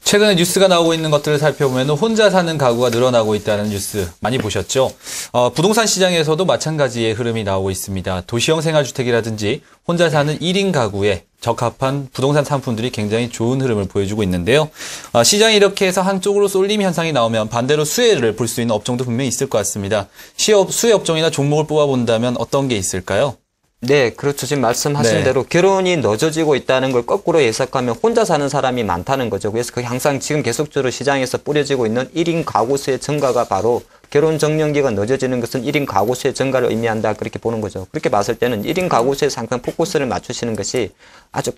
최근에 뉴스가 나오고 있는 것들을 살펴보면 혼자 사는 가구가 늘어나고 있다는 뉴스 많이 보셨죠? 부동산 시장에서도 마찬가지의 흐름이 나오고 있습니다. 도시형 생활주택이라든지 혼자 사는 1인 가구에 적합한 부동산 상품들이 굉장히 좋은 흐름을 보여주고 있는데요. 시장이 이렇게 해서 한쪽으로 쏠림 현상이 나오면 반대로 수혜를 볼 수 있는 업종도 분명히 있을 것 같습니다. 수혜 업종이나 종목을 뽑아본다면 어떤 게 있을까요? 네, 그렇죠. 지금 말씀하신 대로 결혼이 늦어지고 있다는 걸 거꾸로 해석하면 혼자 사는 사람이 많다는 거죠. 그래서 그게 항상 지금 계속적으로 시장에서 뿌려지고 있는 1인 가구수의 증가가 바로 결혼 정년기가 늦어지는 것은 1인 가구수의 증가를 의미한다. 그렇게 보는 거죠. 그렇게 봤을 때는 1인 가구수의 상승 포커스를 맞추시는 것이 아주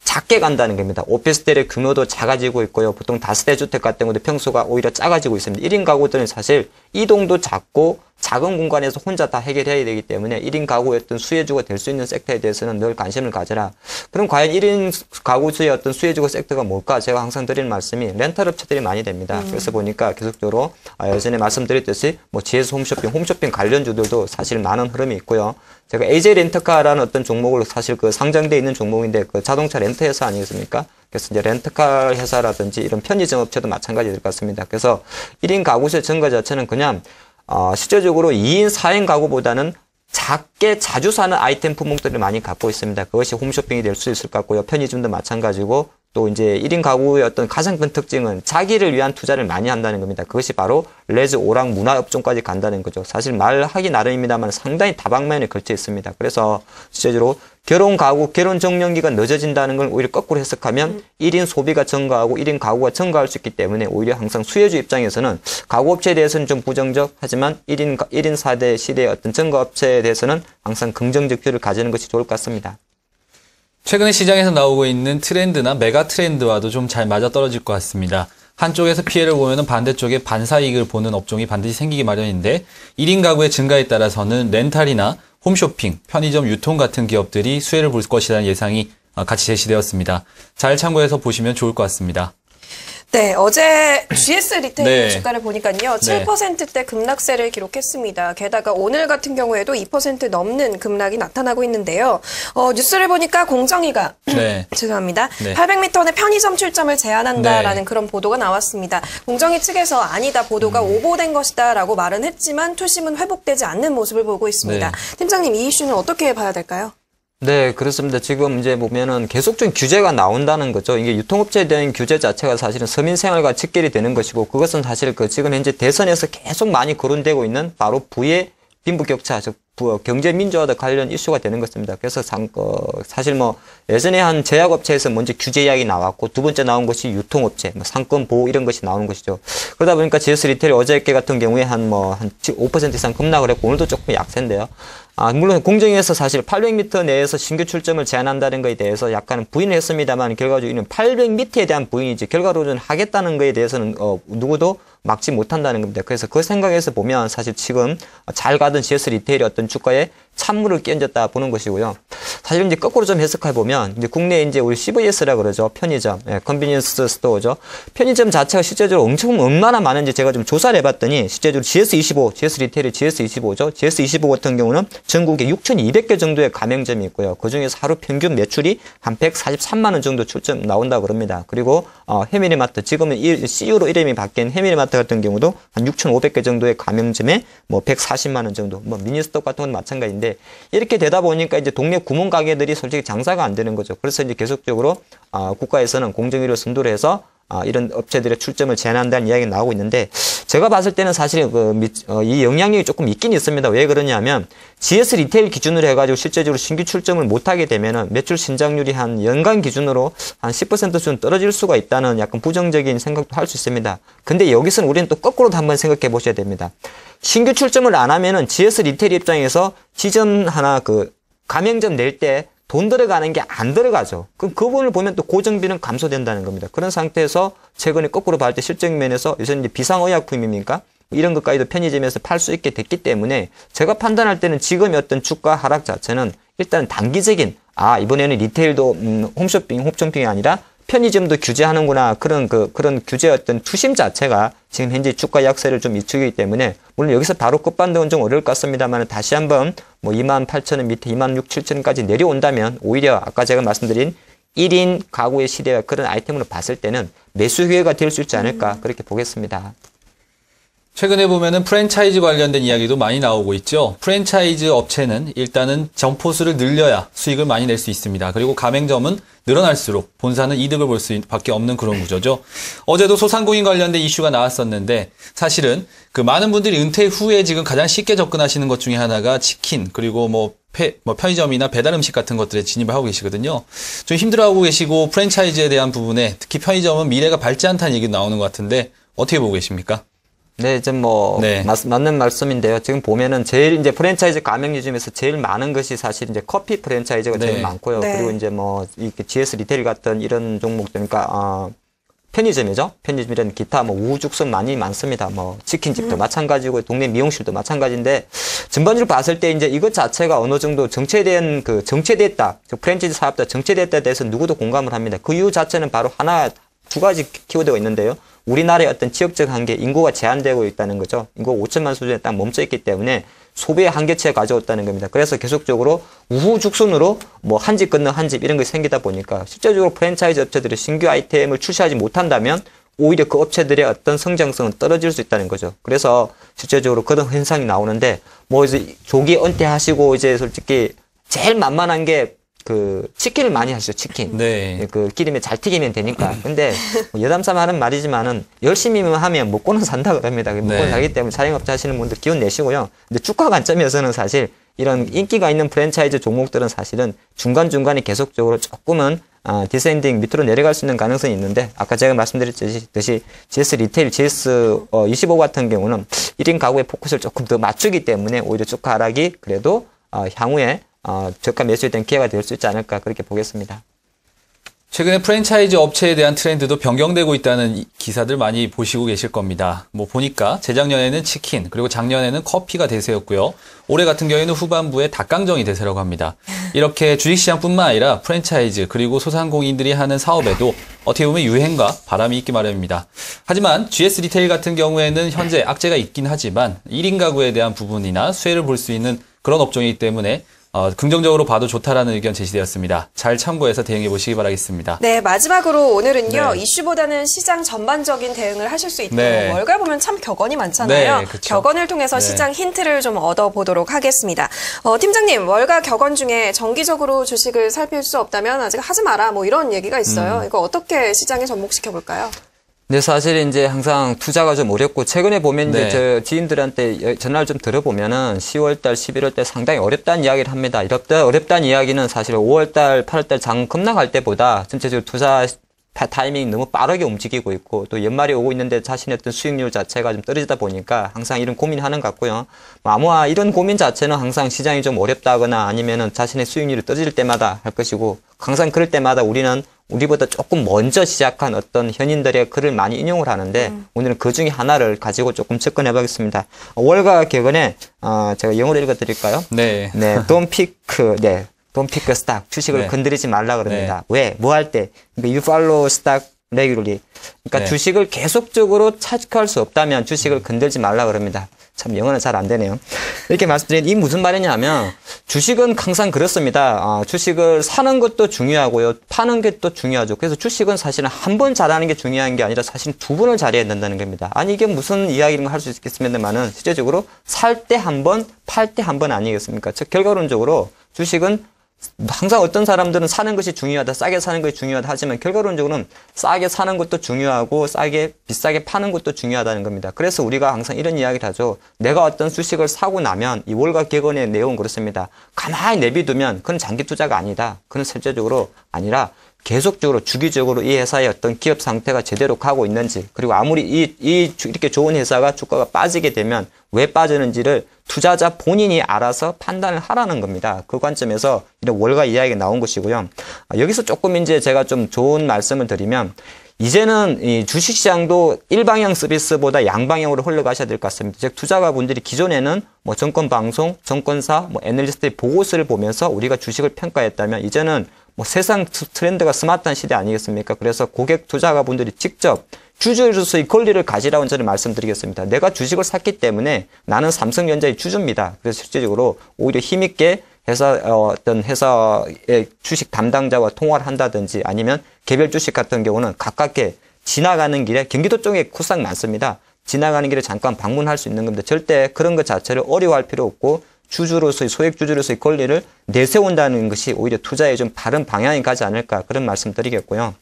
작게 간다는 겁니다. 오피스텔의 규모도 작아지고 있고요. 보통 다세대 주택 같은 경우도 평수가 오히려 작아지고 있습니다. 1인 가구들은 사실 이동도 작고 작은 공간에서 혼자 다 해결해야 되기 때문에 1인 가구의 어떤 수혜주가 될 수 있는 섹터에 대해서는 늘 관심을 가져라. 그럼 과연 1인 가구수의 어떤 수혜주가 섹터가 뭘까? 제가 항상 드리는 말씀이 렌탈 업체들이 많이 됩니다. 그래서 보니까 계속적으로 예전에 말씀드렸듯이 뭐 GS 홈쇼핑 관련주들도 사실 많은 흐름이 있고요. 제가 AJ 렌터카라는 어떤 종목을 사실 그 상장돼 있는 종목인데 그 자동차 렌터 회사 아니겠습니까? 그래서 이제 렌터카 회사라든지 이런 편의점 업체도 마찬가지일 것 같습니다. 그래서 1인 가구수의 증가 자체는 그냥 실제적으로 2인, 4인 가구보다는 작게 자주 사는 아이템 품목들을 많이 갖고 있습니다. 그것이 홈쇼핑이 될 수 있을 것 같고요. 편의점도 마찬가지고 또 이제 1인 가구의 어떤 가장 큰 특징은 자기를 위한 투자를 많이 한다는 겁니다. 그것이 바로 레즈, 오락, 문화업종까지 간다는 거죠. 사실 말하기 나름입니다만 상당히 다방면에 걸쳐 있습니다. 그래서 실제적으로 결혼 가구, 결혼 정년기가 늦어진다는 걸 오히려 거꾸로 해석하면 1인 소비가 증가하고 1인 가구가 증가할 수 있기 때문에 오히려 항상 수혜주 입장에서는 가구업체에 대해서는 좀 부정적 하지만 1인 4대 시대의 어떤 증가업체에 대해서는 항상 긍정적 뷰를 가지는 것이 좋을 것 같습니다. 최근에 시장에서 나오고 있는 트렌드나 메가 트렌드와도 좀 잘 맞아떨어질 것 같습니다. 한쪽에서 피해를 보면 반대쪽에 반사이익을 보는 업종이 반드시 생기기 마련인데 1인 가구의 증가에 따라서는 렌탈이나 홈쇼핑, 편의점 유통 같은 기업들이 수혜를 볼 것이라는 예상이 같이 제시되었습니다. 잘 참고해서 보시면 좋을 것 같습니다. 네, 어제 GS 리테일 주가를 보니까요. 7%대 급락세를 기록했습니다. 게다가 오늘 같은 경우에도 2% 넘는 급락이 나타나고 있는데요. 뉴스를 보니까 공정위가 죄송합니다. 800m 내 편의점 출점을 제한한다라는 그런 보도가 나왔습니다. 공정위 측에서 아니다, 보도가 오보된 것이다라고 말은 했지만 투심은 회복되지 않는 모습을 보고 있습니다. 팀장님, 이 이슈는 어떻게 봐야 될까요? 네, 그렇습니다. 지금 이제 보면은 계속적인 규제가 나온다는 거죠. 이게 유통업체에 대한 규제 자체가 사실은 서민생활과 직결이 되는 것이고, 그것은 사실 그 지금 현재 대선에서 계속 많이 거론되고 있는 바로 부의 빈부격차, 즉 경제 민주화와 관련 이슈가 되는 것입니다. 그래서 사실 뭐 예전에 한 제약업체에서 먼저 규제 이야기 나왔고 두 번째 나온 것이 유통업체, 뭐 상권 보호 이런 것이 나오는 것이죠. 그러다 보니까 GS 리테일 어저께 같은 경우에 한 5% 이상 급락을 했고 오늘도 조금 약세인데요. 물론 공정위에서 사실 800m 내에서 신규 출점을 제한한다는 것에 대해서 약간 부인을 했습니다만 결과적으로 800m에 대한 부인이지 결과로는 하겠다는 것에 대해서는 누구도 막지 못한다는 겁니다. 그래서 그 생각에서 보면 사실 지금 잘 가던 GS 리테일이 어떤 주가에 찬물을 끼얹었다 보는 것이고요. 사실 이제 거꾸로 좀 해석해 보면 이제 국내 이제 우리 CVS라 그러죠. 편의점, 컨비니언스 스토어죠. 편의점 자체가 실제적으로 엄청 얼마나 많은지 제가 좀 조사를 해봤더니 실제적으로 GS25, GS 리테일이 GS25죠. GS25 같은 경우는 전국에 6,200개 정도의 가맹점이 있고요. 그 중에서 하루 평균 매출이 한 143만 원 정도 출점 나온다고 그럽니다. 그리고 해밀리마트, 지금은 CU로 이름이 바뀐 해밀리마트 같은 경우도 한 6,500개 정도의 가맹점에 뭐 140만 원 정도, 뭐 미니스톱 같은 건 마찬가지인데 이렇게 되다 보니까 이제 동네 구멍 가게들이 솔직히 장사가 안 되는 거죠. 그래서 이제 계속적으로 국가에서는 공정위를 선도를 해서 이런 업체들의 출점을 제한한다는 이야기가 나오고 있는데 제가 봤을 때는 사실 이 영향력이 조금 있긴 있습니다. 왜 그러냐면 GS 리테일 기준으로 해가지고 실제적으로 신규 출점을 못하게 되면은 매출 신장률이 한 연간 기준으로 한 10% 수준 떨어질 수가 있다는 약간 부정적인 생각도 할 수 있습니다. 근데 여기서는 우리는 또 거꾸로도 한번 생각해 보셔야 됩니다. 신규 출점을 안 하면은 GS 리테일 입장에서 지점 하나 가맹점 낼 때 돈 들어가는 게 안 들어가죠. 그럼 그 부분을 보면 또 고정비는 감소된다는 겁니다. 그런 상태에서 최근에 거꾸로 봤을 때 실적 면에서 요새 이제 비상의약품입니까? 이런 것까지도 편의점에서 팔 수 있게 됐기 때문에 제가 판단할 때는 지금의 어떤 주가 하락 자체는 일단 단기적인 이번에는 리테일도 홈쇼핑이 아니라 편의점도 규제하는구나 그런 규제 어떤 투심 자체가 지금 현재 주가 약세를 좀 이추기 때문에 물론 여기서 바로 끝반등은 좀 어려울 것 같습니다만 다시 한번 뭐 28,000원 밑에 26,000원까지 내려온다면 오히려 아까 제가 말씀드린 1인 가구의 시대와 그런 아이템으로 봤을 때는 매수 기회가 될 수 있지 않을까 그렇게 보겠습니다. 최근에 보면은 프랜차이즈 관련된 이야기도 많이 나오고 있죠. 프랜차이즈 업체는 일단은 점포수를 늘려야 수익을 많이 낼 수 있습니다. 그리고 가맹점은 늘어날수록 본사는 이득을 볼 수밖에 없는 그런 구조죠. 어제도 소상공인 관련된 이슈가 나왔었는데 사실은 그 많은 분들이 은퇴 후에 지금 가장 쉽게 접근하시는 것 중에 하나가 치킨 그리고 뭐 편의점이나 배달 음식 같은 것들에 진입을 하고 계시거든요. 좀 힘들어하고 계시고 프랜차이즈에 대한 부분에 특히 편의점은 미래가 밝지 않다는 얘기 나오는 것 같은데 어떻게 보고 계십니까? 네, 좀 뭐, 네. 맞는 말씀인데요. 지금 보면은 제일 이제 프랜차이즈 가맹류 중에서 제일 많은 것이 사실 이제 커피 프랜차이즈가 네. 제일 많고요. 네. 그리고 이제 뭐, 이렇게 GS 리테일 같은 이런 종목들, 그러니까, 편의점이죠. 편의점이란 기타 뭐 우후죽순 많이 많습니다. 뭐 치킨집도 마찬가지고 동네 미용실도 마찬가지인데 전반적으로 봤을 때 이제 이것 자체가 어느 정도 정체됐다. 프랜차이즈 사업자 정체됐다에 대해서 누구도 공감을 합니다. 그 이유 자체는 바로 두 가지 키워드가 있는데요. 우리나라의 어떤 지역적 한계, 인구가 제한되고 있다는 거죠. 인구가 5천만 수준에 딱 멈춰 있기 때문에 소비의 한계치에 가져왔다는 겁니다. 그래서 계속적으로 우후죽순으로 뭐 한 집 건너 한 집 이런 것이 생기다 보니까 실제적으로 프랜차이즈 업체들이 신규 아이템을 출시하지 못한다면 오히려 그 업체들의 어떤 성장성은 떨어질 수 있다는 거죠. 그래서 실제적으로 그런 현상이 나오는데 뭐 이제 조기 은퇴하시고 이제 솔직히 제일 만만한 게 그 치킨을 많이 하시죠. 치킨. 네. 그 기름에 잘 튀기면 되니까. 근데 뭐 여담삼아 하는 말이지만은 열심히 하면 먹고는 산다 그럽니다. 먹고는 네. 살기 때문에 자영업자 하시는 분들 기운 내시고요. 근데 주가 관점에서는 사실 이런 인기가 있는 프랜차이즈 종목들은 사실은 중간중간에 계속적으로 조금은 디센딩 밑으로 내려갈 수 있는 가능성이 있는데 아까 제가 말씀드렸듯이 GS 리테일, GS25 같은 경우는 1인 가구의 포커스를 조금 더 맞추기 때문에 오히려 주가 하락이 그래도 향후에 저가 매수에 대한 기회가 될 수 있지 않을까 그렇게 보겠습니다. 최근에 프랜차이즈 업체에 대한 트렌드도 변경되고 있다는 기사들 많이 보시고 계실 겁니다. 뭐 보니까 재작년에는 치킨, 그리고 작년에는 커피가 대세였고요. 올해 같은 경우에는 후반부에 닭강정이 대세라고 합니다. 이렇게 주식시장뿐만 아니라 프랜차이즈 그리고 소상공인들이 하는 사업에도 어떻게 보면 유행과 바람이 있기 마련입니다. 하지만 GS 리테일 같은 경우에는 현재 악재가 있긴 하지만 1인 가구에 대한 부분이나 수혜를 볼 수 있는 그런 업종이기 때문에 긍정적으로 봐도 좋다라는 의견 제시되었습니다. 잘 참고해서 대응해 보시기 바라겠습니다. 네, 마지막으로 오늘은요. 네. 이슈보다는 시장 전반적인 대응을 하실 수 있도록 네. 월가 보면 참 격언이 많잖아요. 네, 그쵸. 격언을 통해서 네. 시장 힌트를 좀 얻어보도록 하겠습니다. 팀장님, 월가 격언 중에 정기적으로 주식을 살필 수 없다면 아직 하지 마라 뭐 이런 얘기가 있어요. 이거 어떻게 시장에 접목시켜 볼까요? 근데 사실 이제 항상 투자가 좀 어렵고 최근에 보면 네. 이제 저 지인들한테 전화를 좀 들어보면은 10월달, 11월달 상당히 어렵다는 이야기를 합니다. 어렵다는 이야기는 사실 5월달, 8월달 장 급락할 때보다 전체적으로 투자 타이밍이 너무 빠르게 움직이고 있고 또 연말이 오고 있는데 자신의 어떤 수익률 자체가 좀 떨어지다 보니까 항상 이런 고민하는 것 같고요. 아마 이런 고민 자체는 항상 시장이 좀 어렵다거나 아니면은 자신의 수익률이 떨어질 때마다 할 것이고 항상 그럴 때마다 우리보다 조금 먼저 시작한 어떤 현인들의 글을 많이 인용을 하는데 오늘은 그 중에 하나를 가지고 조금 접근해 보겠습니다. 월가 격언에 제가 영어로 읽어 드릴까요? 네. 네, don't pick stock. 주식을 네. 건드리지 말라 그럽니다. 왜? 뭐 할 때? 그러니까 you follow stock regularly. 그러니까 네. 주식을 계속적으로 차익할 수 없다면 주식을 건들지 말라 그럽니다. 참 영어는 잘 안 되네요. 이렇게 말씀드린 이 무슨 말이냐면 주식은 항상 그렇습니다. 주식을 사는 것도 중요하고요. 파는 게 또 중요하죠. 그래서 주식은 사실은 한 번 잘하는 게 중요한 게 아니라 사실 두 번을 잘해야 된다는 겁니다. 아니 이게 무슨 이야기인가 할 수 있겠습니다만은 실제적으로 살 때 한 번, 팔 때 한 번 아니겠습니까? 즉 결과론적으로 주식은 항상 어떤 사람들은 사는 것이 중요하다, 싸게 사는 것이 중요하다 하지만 결과론적으로는 싸게 사는 것도 중요하고 비싸게 파는 것도 중요하다는 겁니다. 그래서 우리가 항상 이런 이야기를 하죠. 내가 어떤 주식을 사고 나면 이 월가 격언의 내용은 그렇습니다. 가만히 내비두면 그건 장기 투자가 아니다. 그건 실제적으로 아니라 계속적으로 주기적으로 이 회사의 어떤 기업 상태가 제대로 가고 있는지 그리고 아무리 이렇게 좋은 회사가 주가가 빠지게 되면 왜 빠지는지를 투자자 본인이 알아서 판단을 하라는 겁니다. 그 관점에서 이런 월가 이야기가 나온 것이고요. 여기서 조금 이제 제가 좀 좋은 말씀을 드리면 이제는 이 주식시장도 일방향 서비스보다 양방향으로 흘러가셔야 될 것 같습니다. 즉 투자가분들이 기존에는 뭐 정권방송, 정권사, 뭐 애널리스트의 보고서를 보면서 우리가 주식을 평가했다면 이제는 뭐 세상 트렌드가 스마트한 시대 아니겠습니까? 그래서 고객 투자가분들이 직접 주주로서의 권리를 가지라고 저는 말씀드리겠습니다. 내가 주식을 샀기 때문에 나는 삼성전자의 주주입니다. 그래서 실질적으로 오히려 힘있게 어떤 회사의 주식 담당자와 통화를 한다든지 아니면 개별 주식 같은 경우는 가깝게 지나가는 길에 경기도 쪽에 코스닥 많습니다. 지나가는 길에 잠깐 방문할 수 있는 겁니다. 절대 그런 것 자체를 어려워할 필요 없고 주주로서의 소액 주주로서의 권리를 내세운다는 것이 오히려 투자에 좀 바른 방향이 가지 않을까 그런 말씀드리겠고요.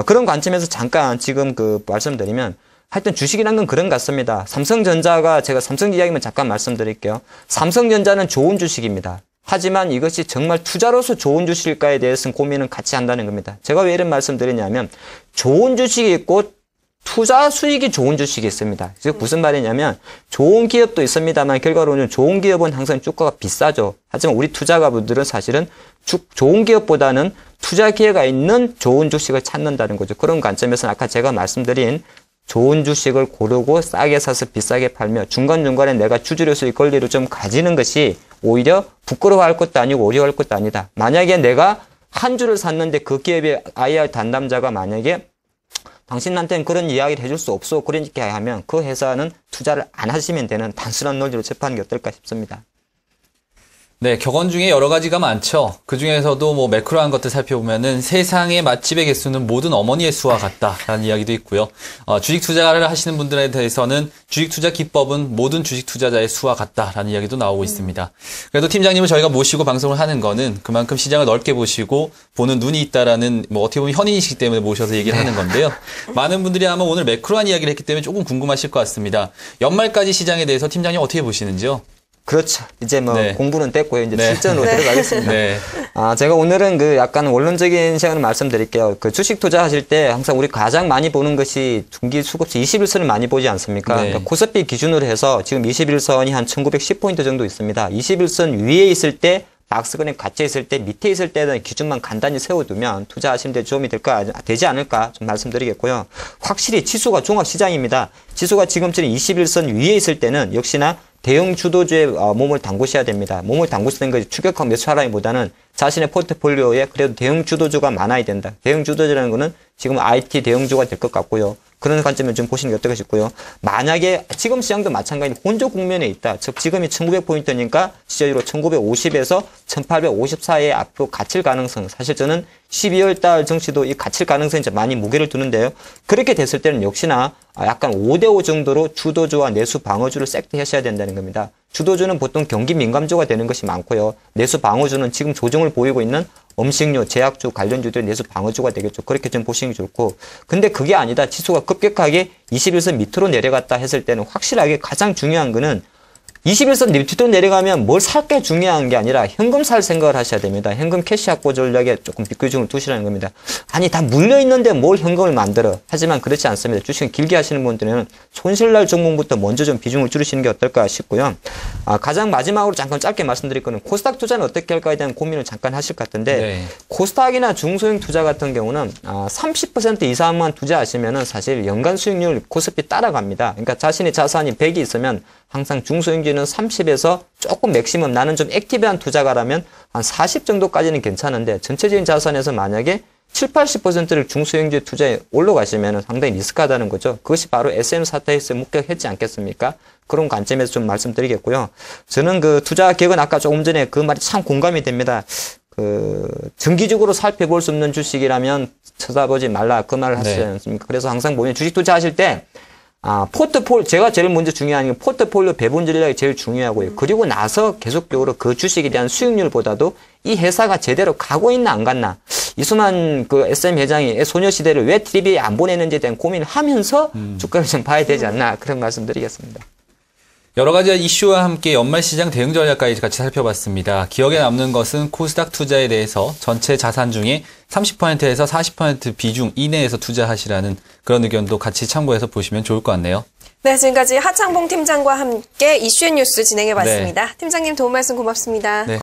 그런 관점에서 잠깐 지금 그 말씀드리면 하여튼 주식이란 건 그런 것 같습니다. 삼성전자가 제가 삼성 이야기만 잠깐 말씀드릴게요. 삼성전자는 좋은 주식입니다. 하지만 이것이 정말 투자로서 좋은 주식일까에 대해서는 고민은 같이 한다는 겁니다. 제가 왜 이런 말씀 드리냐면 좋은 주식이 있고 투자 수익이 좋은 주식이 있습니다. 즉 무슨 말이냐면 좋은 기업도 있습니다만 결과로는 좋은 기업은 항상 주가가 비싸죠. 하지만 우리 투자가분들은 사실은 좋은 기업보다는 투자 기회가 있는 좋은 주식을 찾는다는 거죠. 그런 관점에서는 아까 제가 말씀드린 좋은 주식을 고르고 싸게 사서 비싸게 팔며 중간중간에 내가 주주로서의 권리를 좀 가지는 것이 오히려 부끄러워할 것도 아니고 어려워할 것도 아니다. 만약에 내가 한 주를 샀는데 그 기업의 IR 담당자가 만약에 당신한테는 그런 이야기를 해줄 수 없어. 그러니까 하면 그 회사는 투자를 안 하시면 되는 단순한 논리로 접하는 게 어떨까 싶습니다. 네, 격언 중에 여러 가지가 많죠. 그 중에서도 뭐 매크로한 것들 살펴보면은 세상의 맛집의 개수는 모든 어머니의 수와 같다라는 이야기도 있고요. 주식 투자를 하시는 분들에 대해서는 주식 투자 기법은 모든 주식 투자자의 수와 같다라는 이야기도 나오고 있습니다. 그래도 팀장님을 저희가 모시고 방송을 하는 거는 그만큼 시장을 넓게 보시고 보는 눈이 있다라는 뭐 어떻게 보면 현인이시기 때문에 모셔서 얘기를 하는 건데요. 많은 분들이 아마 오늘 매크로한 이야기를 했기 때문에 조금 궁금하실 것 같습니다. 연말까지 시장에 대해서 팀장님 어떻게 보시는지요? 그렇죠. 이제 뭐 네. 공부는 됐고요. 이제 네. 실전으로 들어가겠습니다. 네. 제가 오늘은 그 약간 원론적인 시간을 말씀드릴게요. 그 주식 투자하실 때 항상 우리 가장 많이 보는 것이 중기 수급지 21선을 많이 보지 않습니까? 네. 그러니까 코스피 기준으로 해서 지금 21선이 한 1910포인트 정도 있습니다. 21선 위에 있을 때 박스권에 갇혀 있을 때 밑에 있을 때는 기준만 간단히 세워두면 투자하시는 데 도움이 되지 않을까 좀 말씀드리겠고요. 확실히 지수가 종합시장입니다. 지수가 지금처럼 21선 위에 있을 때는 역시나 대형 주도주의 몸을 담그셔야 됩니다. 몸을 담그시는 것이 추격하고 매수하라기보다는 자신의 포트폴리오에 그래도 대형 주도주가 많아야 된다. 대형 주도주라는 거는 지금 IT 대형주가 될 것 같고요. 그런 관점을 좀 보시는 게 어떨까 싶고요. 만약에 지금 시장도 마찬가지로 혼조 국면에 있다. 즉 지금이 1900포인트니까 시저로 1950에서 1854에 앞으로 갇힐 가능성. 사실 저는 12월 달 증시도 이 갇힐 가능성이 많이 무게를 두는데요. 그렇게 됐을 때는 역시나 약간 5대5 정도로 주도주와 내수 방어주를 섹트하셔야 된다는 겁니다. 주도주는 보통 경기 민감주가 되는 것이 많고요. 내수 방어주는 지금 조정을 보이고 있는 음식료, 제약주 관련주들의 내수 방어주가 되겠죠. 그렇게 좀 보시는 게 좋고. 근데 그게 아니다. 지수가 급격하게 21선 밑으로 내려갔다 했을 때는 확실하게 가장 중요한 거는 21선 밑으로 내려가면 뭘 살 게 중요한 게 아니라 현금 살 생각을 하셔야 됩니다. 현금 캐시 확보 전략에 조금 비교중을 두시라는 겁니다. 아니 다 물려있는데 뭘 현금을 만들어. 하지만 그렇지 않습니다. 주식을 길게 하시는 분들은 손실날 종목부터 먼저 좀 비중을 줄이시는 게 어떨까 싶고요. 가장 마지막으로 잠깐 짧게 말씀드릴 거는 코스닥 투자는 어떻게 할까에 대한 고민을 잠깐 하실 것 같은데 네. 코스닥이나 중소형 투자 같은 경우는 30% 이상만 투자하시면은 사실 연간 수익률 코스피 따라갑니다. 그러니까 자신의 자산이 100이 있으면 항상 중소형주는 30에서 조금 맥시멈 나는 좀 액티브한 투자가라면 한 40 정도까지는 괜찮은데 전체적인 자산에서 만약에 7, 80%를 중소형주 투자에 올라가시면 상당히 리스크하다는 거죠. 그것이 바로 SM 사태에서 목격했지 않겠습니까? 그런 관점에서 좀 말씀드리겠고요. 저는 그 투자 계획은 아까 조금 전에 그 말이 참 공감이 됩니다. 정기적으로 살펴볼 수 없는 주식이라면 쳐다보지 말라 그 말을 하시지 않습니까? 그래서 항상 보면 주식 투자하실 때 제가 제일 먼저 중요한 게 포트폴리오 배분 전략이 제일 중요하고요. 그리고 나서 계속적으로 그 주식에 대한 수익률보다도 이 회사가 제대로 가고 있나 안 갔나. 이수만 그 SM 회장이 소녀시대를 왜 TV에 안 보내는지에 대한 고민을 하면서 주가를 좀 봐야 되지 않나 그런 말씀 드리겠습니다. 여러 가지 이슈와 함께 연말시장 대응 전략까지 같이 살펴봤습니다. 기억에 남는 것은 코스닥 투자에 대해서 전체 자산 중에 30%에서 40% 비중 이내에서 투자하시라는 그런 의견도 같이 참고해서 보시면 좋을 것 같네요. 네, 지금까지 하창봉 팀장과 함께 이슈앤뉴스 진행해봤습니다. 팀장님 도움 말씀 고맙습니다. 네.